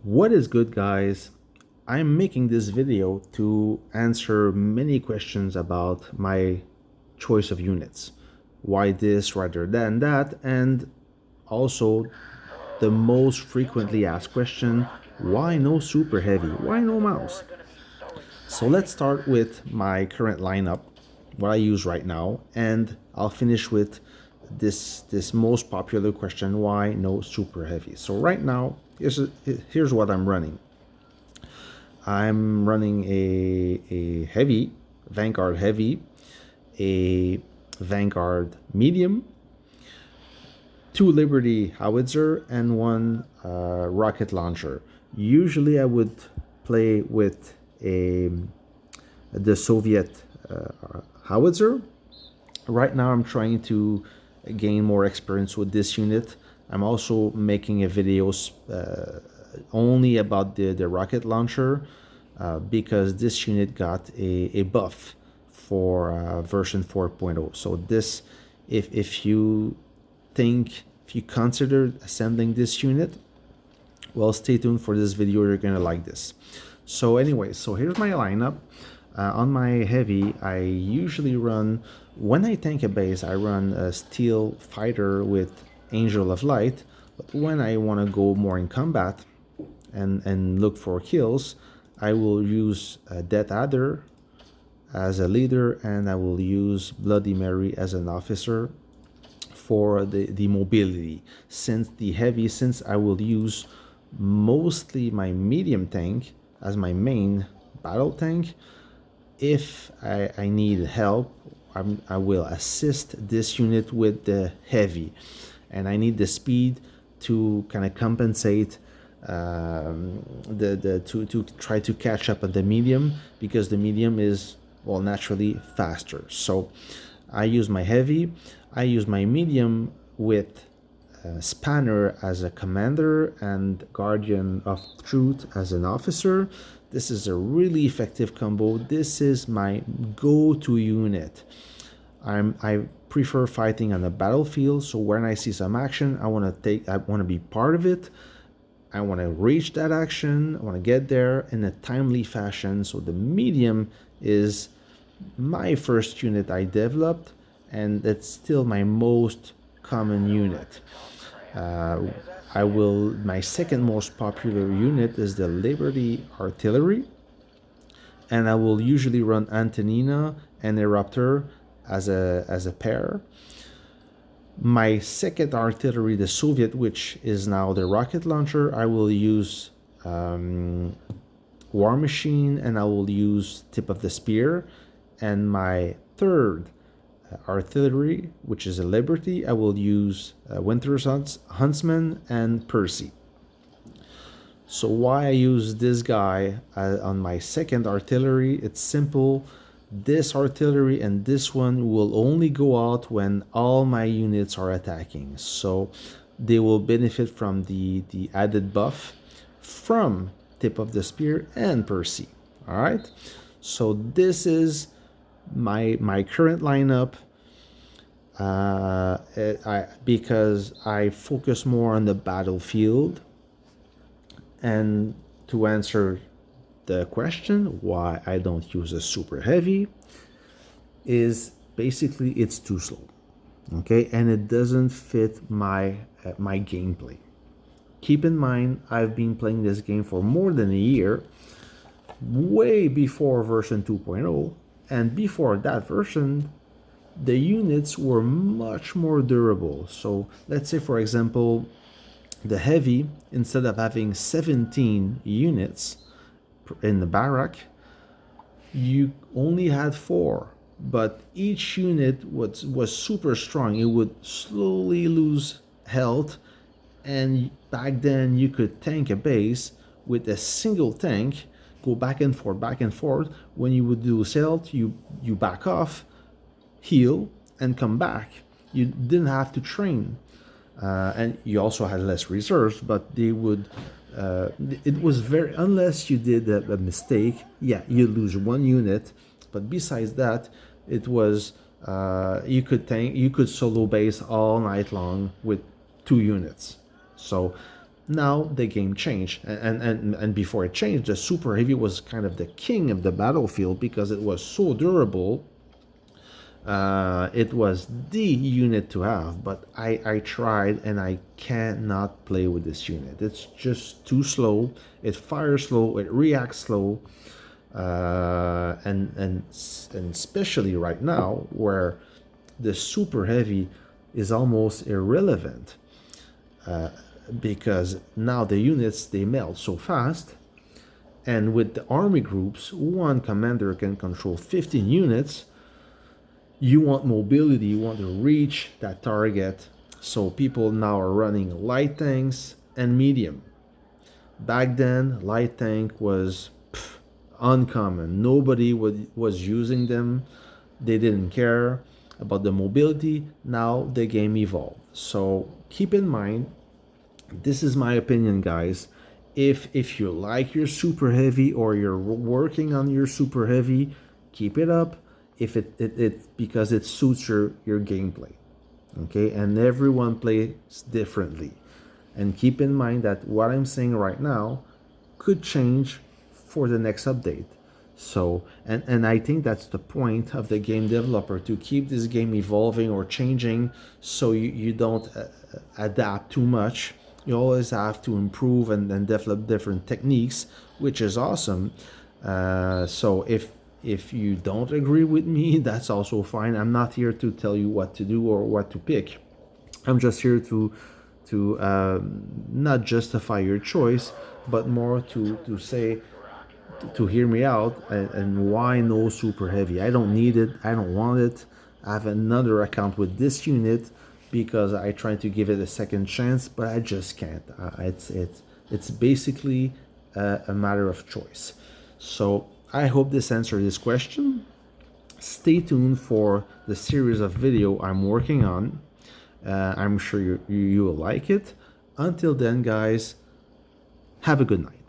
What is good, guys? I'm making this video to answer many questions about my choice of units. Why this rather than that, and also the most frequently asked question, why no super heavy? Why no mouse? So let's start with my current lineup, what I use right now, and I'll finish with this most popular question, why no super heavy? So right now, here's what I'm running. I'm running a heavy, Vanguard heavy, a Vanguard medium, two Liberty howitzer, and one rocket launcher. Usually I would play with the Soviet howitzer. Right now I'm trying to gain more experience with this unit. I'm also making a video only about the rocket launcher because this unit got a buff for version 4.0. So this, if you consider assembling this unit, well, stay tuned for this video. You're gonna like this. So anyway, so here's my lineup. On my heavy, I usually run, when I tank a base, I run a steel fighter with Angel of Light. But when I want to go more in combat and look for kills, I will use Death Adder as a leader, and I will use Bloody Mary as an officer for the mobility. Since I will use mostly my medium tank as my main battle tank, if I need help, I will assist this unit with the heavy, and I need the speed to kind of compensate to try to catch up at the medium, because the medium is, well, naturally faster. So I use my heavy, I use my medium with Spanner as a commander and Guardian of Truth as an officer. This is a really effective combo. This is my go-to unit. I prefer fighting on the battlefield, so when I see some action, I want to be part of it. I want to reach that action. I want to get there in a timely fashion. So the medium is my first unit I developed, and it's still my most common unit. My second most popular unit is the Liberty Artillery, and I will usually run Antonina and Eruptor as a pair. My second artillery, the Soviet, which is now the rocket launcher, I will use War Machine, and I will use Tip of the Spear. And my third artillery, which is a Liberty, I will use Winter's Huntsman and Percy. So why I use this guy on my second artillery? It's simple. This artillery and this one will only go out when all my units are attacking. So they will benefit from the added buff from Tip of the Spear and Percy. All right. So this is my current lineup. Because I focus more on the battlefield. And to answer the question why I don't use a super heavy, is basically it's too slow, okay, and it doesn't fit my gameplay. Keep in mind, I've been playing this game for more than a year, way before version 2.0, and before that version the units were much more durable. So let's say, for example, the heavy, instead of having 17 units in the barrack, you only had 4, but each unit was super strong. It would slowly lose health, and back then you could tank a base with a single tank, go back and forth. When you would lose health, you back off, heal, and come back. You didn't have to train. And you also had less reserves, but they would it was very, unless you did a mistake, yeah, you lose 1 unit, but besides that, it was you could solo base all night long with 2 units. So Now the game changed, and before it changed, the super heavy was kind of the king of the battlefield because it was so durable. It was the unit to have, but I tried and I cannot play with this unit. It's just too slow. It fires slow. It reacts slow, and especially right now where the super heavy is almost irrelevant, because now the units they melt so fast, and with the army groups, one commander can control 15 units. You want mobility, you want to reach that target. So people now are running light tanks and medium. Back then, light tank was uncommon. Nobody was using them. They didn't care about the mobility. Now the game evolved. So keep in mind, this is my opinion, guys. If you like your super heavy or you're working on your super heavy, keep it up. If it because it suits your gameplay, okay? And everyone plays differently. And keep in mind that what I'm saying right now could change for the next update. So, and I think that's the point of the game developer, to keep this game evolving or changing, so you don't adapt too much. You always have to improve and develop different techniques, which is awesome. So if you don't agree with me, that's also fine. I'm not here to tell you what to do or what to pick. I'm just here to not justify your choice, but more to say, to hear me out, and why no super heavy. I don't need it. I don't want it. I have another account with this unit because I tried to give it a second chance, but I just can't. It's basically a matter of choice. So I hope this answered this question. Stay tuned for the series of video I'm working on. I'm sure you will like it. Until then, guys, have a good night.